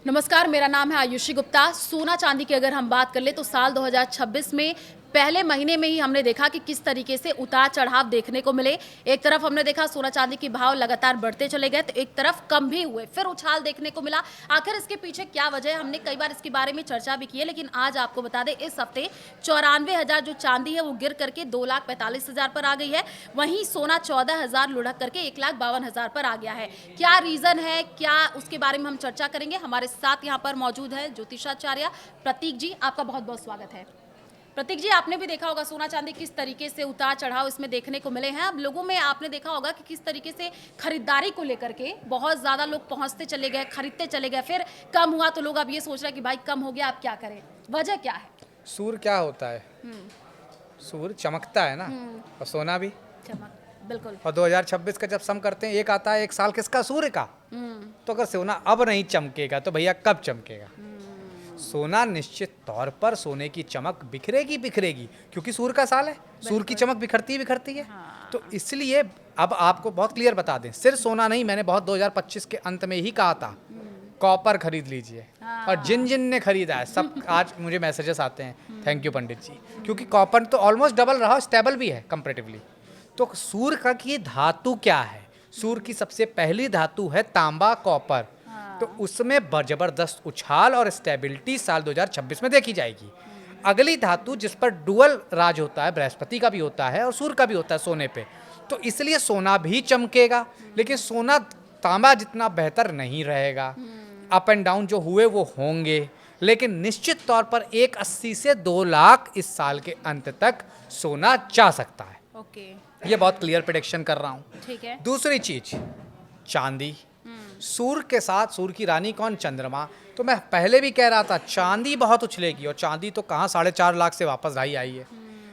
नमस्कार, मेरा नाम है आयुषी गुप्ता। सोना चांदी की अगर हम बात कर ले तो साल 2026 में पहले महीने में ही हमने देखा कि किस तरीके से उतार चढ़ाव देखने को मिले। एक तरफ हमने देखा सोना चांदी के भाव लगातार बढ़ते चले गए, तो एक तरफ कम भी हुए, फिर उछाल देखने को मिला। आखिर इसके पीछे क्या वजह है, हमने कई बार इसके बारे में चर्चा भी की है, लेकिन आज आपको बता दें इस हफ्ते 94,000 जो चांदी है वो गिर करके 2,45,000 पर आ गई है। वहीं सोना 14,000 लुढ़क करके 1,52,000 पर आ गया है। क्या रीजन है, क्या उसके बारे में हम चर्चा करेंगे। हमारे साथ यहाँ पर मौजूद है ज्योतिषाचार्य प्रतीक जी, आपका बहुत बहुत स्वागत है। प्रतीक जी, आपने भी देखा होगा सोना चांदी किस तरीके से उतार चढ़ाव इसमें देखने को मिले हैं। अब लोगों में आपने देखा होगा कि किस तरीके से खरीदारी को लेकर के बहुत ज्यादा लोग पहुंचते चले गए, खरीदते चले गए, फिर कम हुआ तो लोग अब ये सोच रहे हैं कि भाई कम हो गया, अब क्या करें। वजह क्या है? सूर्य क्या होता है? सूर्य चमकता है ना, और सोना भी। चमक, बिल्कुल। और 2026 का जब सम करते हैं, एक आता है एक साल किसका? सूर्य का। तो अगर सोना अब नहीं चमकेगा तो भैया कब चमकेगा? सोना निश्चित तौर पर सोने की चमक बिखरेगी बिखरेगी, क्योंकि सूर्य का साल है, सूर्य की चमक बिखरती बिखरती है। हाँ। तो इसलिए अब आपको बहुत क्लियर बता दें, सिर्फ सोना नहीं, मैंने बहुत 2025 के अंत में ही कहा था कॉपर खरीद लीजिए। हाँ। और जिन जिन ने खरीदा है सब आज मुझे मैसेजेस आते हैं, थैंक यू पंडित जी, क्योंकि कॉपर तो ऑलमोस्ट डबल रहा, स्टेबल भी है कंपैरेटिवली। तो सूर्य का की धातु क्या है? सूर्य की सबसे पहली धातु है तांबा, कॉपर। तो उसमें जबरदस्त उछाल और स्टेबिलिटी साल 2026 में देखी जाएगी। अगली धातु जिस पर डुअल राज होता है, बृहस्पति का भी होता है और सूर्य का भी होता है सोने पे, तो इसलिए सोना भी चमकेगा, लेकिन सोना तांबा जितना बेहतर नहीं रहेगा। अप एंड डाउन जो हुए वो होंगे, लेकिन निश्चित तौर पर 1,80 से 2 लाख इस साल के अंत तक सोना जा सकता है। ओके, ये बहुत क्लियर प्रेडिक्शन कर रहा हूँ। ठीक है। दूसरी चीज, चांदी। सूर्य के साथ सूर्य की रानी कौन? चंद्रमा। तो मैं पहले भी कह रहा था चांदी बहुत उछलेगी, और चांदी तो कहाँ 4.5 लाख से वापस आई है।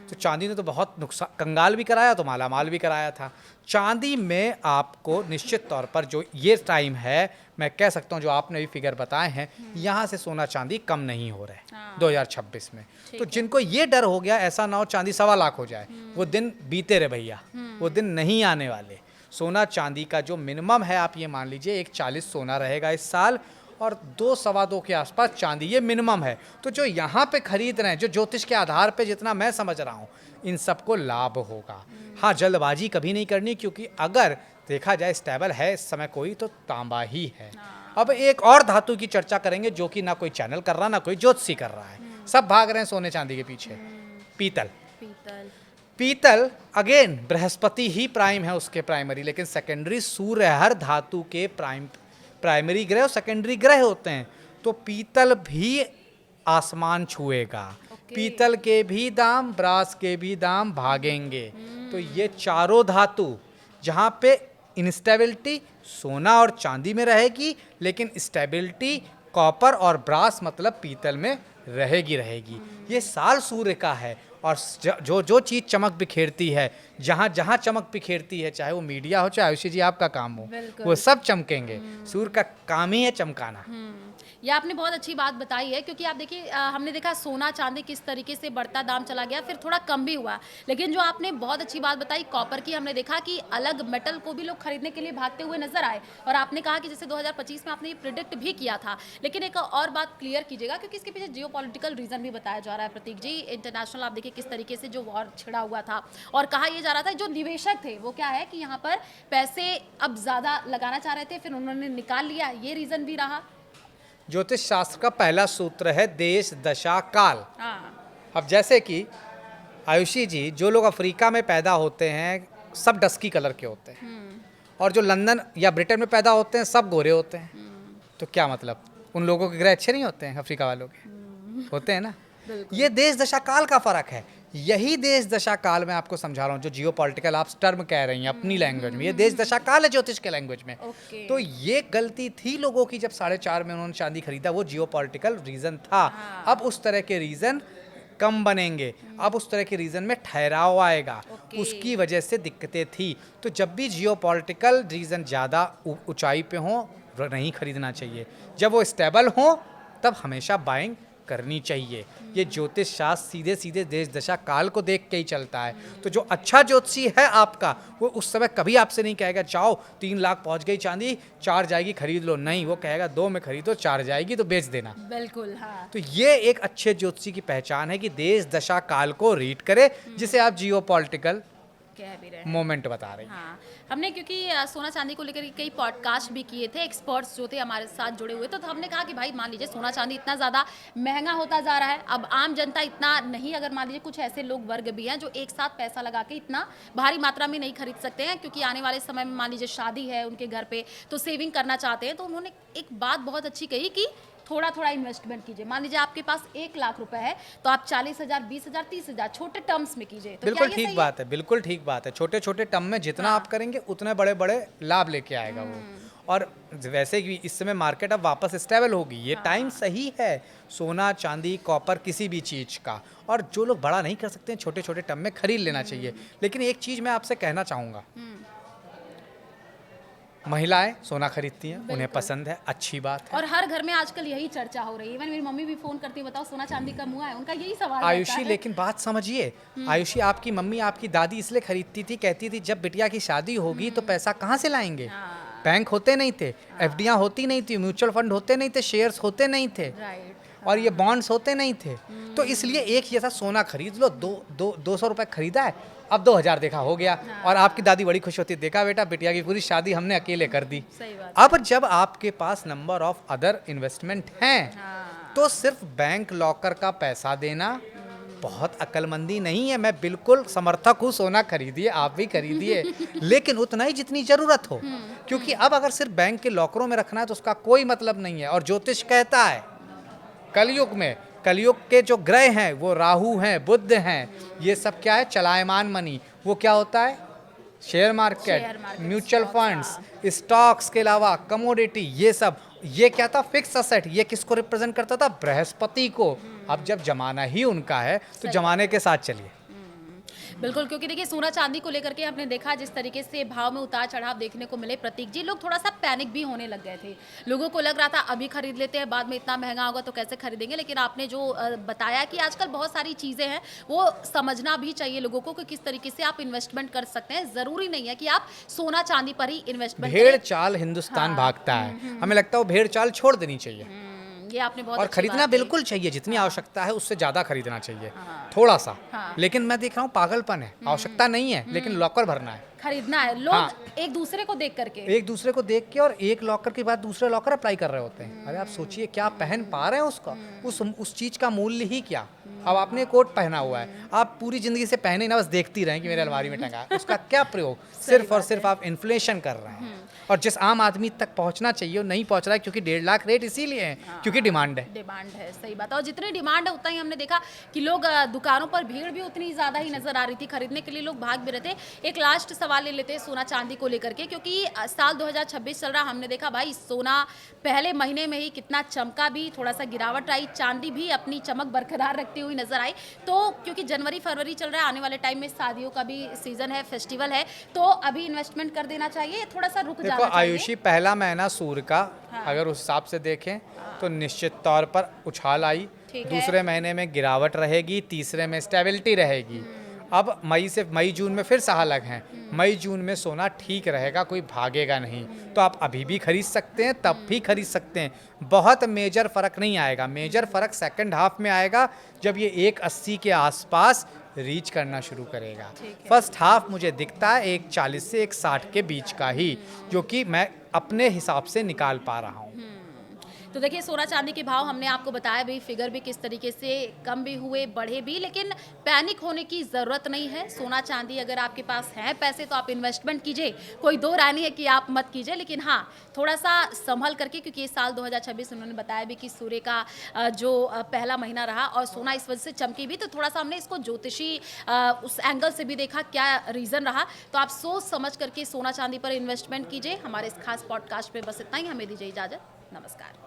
तो चांदी ने तो बहुत नुकसान, कंगाल भी कराया तो मालामाल भी कराया था। चांदी में आपको निश्चित तौर पर जो ये टाइम है, मैं कह सकता हूँ जो आपने भी फिगर बताए हैं, यहाँ से सोना चांदी कम नहीं हो रहा है 2026 में। तो जिनको ये डर हो गया ऐसा ना हो चांदी 1.25 लाख हो जाए, वो दिन बीते रहे भैया, वो दिन नहीं आने वाले। सोना चांदी का जो मिनिमम है, आप ये मान लीजिए 1,40 सोना रहेगा इस साल, और 2 सवा 2 के आसपास चांदी, ये मिनिमम है। तो जो यहाँ पे खरीद रहे हैं, जो ज्योतिष के आधार पे जितना मैं समझ रहा हूँ, इन सबको लाभ होगा। हाँ, जल्दबाजी कभी नहीं करनी, क्योंकि अगर देखा जाए स्टेबल है इस समय कोई तो तांबा ही है। अब एक और धातु की चर्चा करेंगे जो कि ना कोई चैनल कर रहा, ना कोई ज्योतिषी कर रहा है, सब भाग रहे हैं सोने चांदी के पीछे। पीतल। पीतल। पीतल अगेन बृहस्पति ही प्राइम है उसके प्राइमरी, लेकिन सेकेंडरी सूर्य, हर धातु के प्राइमरी ग्रह और सेकेंडरी ग्रह होते हैं। तो पीतल भी आसमान छुएगा। पीतल के भी दाम, ब्रास के भी दाम भागेंगे। तो ये चारों धातु जहाँ पे इंस्टेबिलिटी सोना और चांदी में रहेगी, लेकिन स्टेबिलिटी कॉपर और ब्रास मतलब पीतल में रहेगी। ये साल सूर्य का है, और जो जो चीज़ चमक बिखेरती है, जहाँ जहाँ चमक बिखेरती है, चाहे वो मीडिया हो, चाहे आयुषी जी आपका काम हो, वो सब चमकेंगे। सूर्य का काम ही है चमकाना। ये आपने बहुत अच्छी बात बताई है, क्योंकि आप देखिए हमने देखा सोना चांदी किस तरीके से बढ़ता दाम चला गया, फिर थोड़ा कम भी हुआ। लेकिन जो आपने बहुत अच्छी बात बताई कॉपर की, हमने देखा कि अलग मेटल को भी लोग खरीदने के लिए भागते हुए नजर आए। और आपने कहा कि जैसे 2025 में आपने ये प्रिडिक्ट भी किया था। लेकिन एक और बात क्लियर कीजिएगा, क्योंकि इसके पीछे जियोपॉलिटिकल रीजन भी बताया जा रहा है प्रतीक जी। इंटरनेशनल आप देखिए किस तरीके से जो वॉर छिड़ा हुआ था, और कहा यह जा रहा था जो निवेशक थे वो क्या है कि यहाँ पर पैसे अब ज्यादा लगाना चाह रहे थे, फिर उन्होंने निकाल लिया, ये रीजन भी रहा। ज्योतिष शास्त्र का पहला सूत्र है देश दशा काल। हाँ। अब जैसे कि आयुषी जी, जो लोग अफ्रीका में पैदा होते हैं सब डस्की कलर के होते हैं, और जो लंदन या ब्रिटेन में पैदा होते हैं सब गोरे होते हैं। तो क्या मतलब, उन लोगों के ग्रह अच्छे नहीं होते हैं? अफ्रीका वालों के होते हैं ना। ये देश दशा काल का फर्क है। यही देश दशा काल में आपको समझा रहा हूँ, जो जियोपॉलिटिकल आप टर्म कह रही हैं अपनी लैंग्वेज में, ये देश दशा काल है ज्योतिष के लैंग्वेज में। तो ये गलती थी लोगों की, जब 4.5 में उन्होंने चांदी खरीदा, वो जियोपॉलिटिकल रीजन था। अब उस तरह के रीजन कम बनेंगे, अब उस तरह के रीजन में ठहराव आएगा, उसकी वजह से दिक्कतें थी। तो जब भी जियोपॉलिटिकल रीजन ज़्यादा ऊंचाई पे हो, नहीं खरीदना चाहिए। जब वो स्टेबल हो तब हमेशा बाइंग करनी चाहिए। ये ज्योतिष शास्त्र सीधे सीधे देश दशा काल को देख के ही चलता है। तो जो अच्छा ज्योतिषी है आपका, वो उस समय कभी आपसे नहीं कहेगा जाओ 3 लाख पहुंच गई चांदी, 4 जाएगी खरीद लो, नहीं, वो कहेगा 2 में खरीदो, 4 जाएगी तो बेच देना। बिल्कुल, हाँ। तो ये एक अच्छे ज्योतिषी की पहचान है कि देश दशा काल को रीड करे, जिसे आप जियो पॉलिटिकल कह भी रहे हैं। मोमेंट बता रही हैं। हाँ, हमने क्योंकि सोना चांदी को लेकर कई पॉडकास्ट भी किए थे, एक्सपर्ट्स जो थे हमारे साथ जुड़े हुए, तो हमने कहा कि भाई मान लीजिए सोना चांदी इतना ज़्यादा महंगा होता जा रहा है, अब आम जनता इतना नहीं, अगर मान लीजिए कुछ ऐसे लोग वर्ग भी हैं जो एक साथ पैसा लगा के इतना भारी मात्रा में नहीं खरीद सकते हैं, क्योंकि आने वाले समय में मान लीजिए शादी है उनके घर पे, तो सेविंग करना चाहते हैं, तो उन्होंने एक बात बहुत अच्छी कही कि थोड़ा थोड़ा इन्वेस्टमेंट कीजिए। मान लीजिए आपके पास 1 लाख रुपए है, तो आप 40,000, 20,000, 30,000 छोटे टर्म्स में कीजिए। तो बिल्कुल क्या ये ठीक सही बात है, बिल्कुल ठीक बात है। छोटे छोटे टर्म में जितना आप करेंगे उतने बड़े बड़े लाभ लेके आएगा वो। और वैसे भी इस समय मार्केट अब वापस स्टेबल होगी, ये टाइम सही है सोना चांदी कॉपर किसी भी चीज़ का। और जो लोग बड़ा नहीं कर सकते हैं, छोटे छोटे टर्म में खरीद लेना चाहिए। लेकिन एक चीज़ मैं आपसे कहना चाहूँगा, महिलाएं सोना खरीदती हैं, उन्हें पसंद है, अच्छी बात है। और हर घर में आजकल यही चर्चा हो रही है। इवन मेरी मम्मी भी फोन करती है, बताओ सोना चांदी कम हुआ है, उनका यही सवाल रहता आयुषी, है। लेकिन बात समझिए, आयुषी आपकी मम्मी आपकी दादी इसलिए खरीदती थी, कहती थी जब बिटिया की शादी होगी तो पैसा कहाँ से लाएंगे। हाँ। बैंक होते नहीं थे, एफडियां होती नहीं थी, म्यूचुअल फंड होते नहीं थे, शेयर्स होते नहीं थे, राइट। और ये बॉन्ड्स होते नहीं थे। तो इसलिए एक जैसा सोना खरीद लो, 200 रुपए खरीदा है, अब 2000 देखा हो गया। और आपकी दादी बड़ी खुश होती है, देखा बेटा बिटिया की पूरी शादी हमने अकेले कर दी। सही बात। अब जब आपके पास नंबर ऑफ अदर इन्वेस्टमेंट हैं, हाँ। तो सिर्फ बैंक लॉकर का पैसा देना बहुत अक्लमंदी नहीं है। मैं बिल्कुल समर्थक हूँ, सोना खरीदिए, आप भी खरीदिए, लेकिन उतना ही जितनी ज़रूरत हो। क्योंकि अब अगर सिर्फ बैंक के लॉकरों में रखना है तो उसका कोई मतलब नहीं है। और ज्योतिष कहता है कलयुग के जो ग्रह हैं वो राहु हैं, बुध हैं, ये सब क्या है, चलायमान मनी। वो क्या होता है, share market, mutual funds, stocks के अलावा कमोडिटी, ये सब। ये क्या था, फिक्स असेट। ये किसको रिप्रेजेंट करता था, बृहस्पति को। अब जब जमाना ही उनका है तो जमाने के साथ चलिए। बिल्कुल, क्योंकि देखिए सोना चांदी को लेकर के हमने देखा जिस तरीके से भाव में उतार चढ़ाव देखने को मिले, प्रतीक जी, लोग थोड़ा सा पैनिक भी होने लग गए थे। लोगों को लग रहा था अभी खरीद लेते हैं, बाद में इतना महंगा होगा तो कैसे खरीदेंगे। लेकिन आपने जो बताया कि आजकल बहुत सारी चीज़ें हैं, वो समझना भी चाहिए लोगों को कि किस तरीके से आप इन्वेस्टमेंट कर सकते हैं। ज़रूरी नहीं है कि आप सोना चांदी पर ही इन्वेस्टमेंट भेड़ चाल हिंदुस्तान भागता है, हमें लगता है वो भेड़ चाल छोड़ देनी चाहिए। ये आपने बहुत और अच्छी खरीदना बात कही। बिल्कुल चाहिए, जितनी आवश्यकता है उससे ज़्यादा खरीदना चाहिए, थोड़ा सा। लेकिन मैं देख रहा हूँ पागलपन है, आवश्यकता नहीं है लेकिन लॉकर भरना है, खरीदना है। लोग एक दूसरे को देख करके, एक दूसरे को देख के, और एक लॉकर के बाद दूसरे लॉकर अप्लाई कर रहे होते हैं। अरे आप सोचिए, क्या पहन पा रहे हैं उसका, उस चीज़ का मूल्य ही क्या। अब आपने कोट पहना हुआ है, आप पूरी ज़िंदगी से पहने ना बस देखती रहें कि मेरे अलमारी में टंगा है, उसका क्या प्रयोग। सिर्फ और सिर्फ आप इन्फ्लेशन कर रहे हैं। और जिस आम आदमी तक पहुंचना चाहिए वो नहीं पहुंच रहा है, क्योंकि 1.5 लाख रेट इसीलिए है क्योंकि डिमांड है। डिमांड है, सही बात है। और जितनी डिमांड है उतना ही हमने देखा कि लोग दुकानों पर भीड़ भी उतनी ज़्यादा ही नजर आ रही थी, खरीदने के लिए लोग भाग भी रहे थे। एक लास्ट सवाल ले लेते हैं सोना चांदी को लेकर के, क्योंकि साल 2026 चल रहा, हमने देखा भाई सोना पहले महीने में ही कितना चमका भी, थोड़ा सा गिरावट आई, चांदी भी अपनी चमक बरकरार रखती हुई नजर आई। तो क्योंकि जनवरी फरवरी चल रहा है, आने वाले टाइम में शादियों का भी सीजन है, फेस्टिवल है, तो अभी इन्वेस्टमेंट कर देना चाहिए, थोड़ा सा रुक जाना देखो चाहिए। आयुषी, पहला महीना सूर्य का, अगर उस हिसाब से देखें तो निश्चित तौर पर उछाल आई, दूसरे महीने में गिरावट रहेगी, तीसरे में स्टेबिलिटी रहेगी। अब मई जून में फिर साहलग हैं, मई जून में सोना ठीक रहेगा, कोई भागेगा नहीं। तो आप अभी भी खरीद सकते हैं, तब भी खरीद सकते हैं, बहुत मेजर फ़र्क नहीं आएगा। मेजर फ़र्क सेकंड हाफ में आएगा जब ये 180 के आसपास रीच करना शुरू करेगा। फर्स्ट हाफ मुझे दिखता है 140 से 160 के बीच का ही, जो कि मैं अपने हिसाब से निकाल पा रहा हूँ। तो देखिए सोना चांदी के भाव हमने आपको बताया भी, फिगर भी किस तरीके से कम भी हुए, बढ़े भी, लेकिन पैनिक होने की ज़रूरत नहीं है। सोना चांदी अगर आपके पास है पैसे तो आप इन्वेस्टमेंट कीजिए, कोई दो राय नहीं है कि आप मत कीजिए, लेकिन हाँ थोड़ा सा संभल करके, क्योंकि ये साल 2026 उन्होंने बताया भी कि सूर्य का जो पहला महीना रहा और सोना इस वजह से चमकी भी, तो थोड़ा सा हमने इसको ज्योतिषी उस एंगल से भी देखा क्या रीज़न रहा। तो आप सोच समझ करके सोना चांदी पर इन्वेस्टमेंट कीजिए। हमारे इस खास पॉडकास्ट में बस इतना ही, हमें दीजिए इजाज़त, नमस्कार।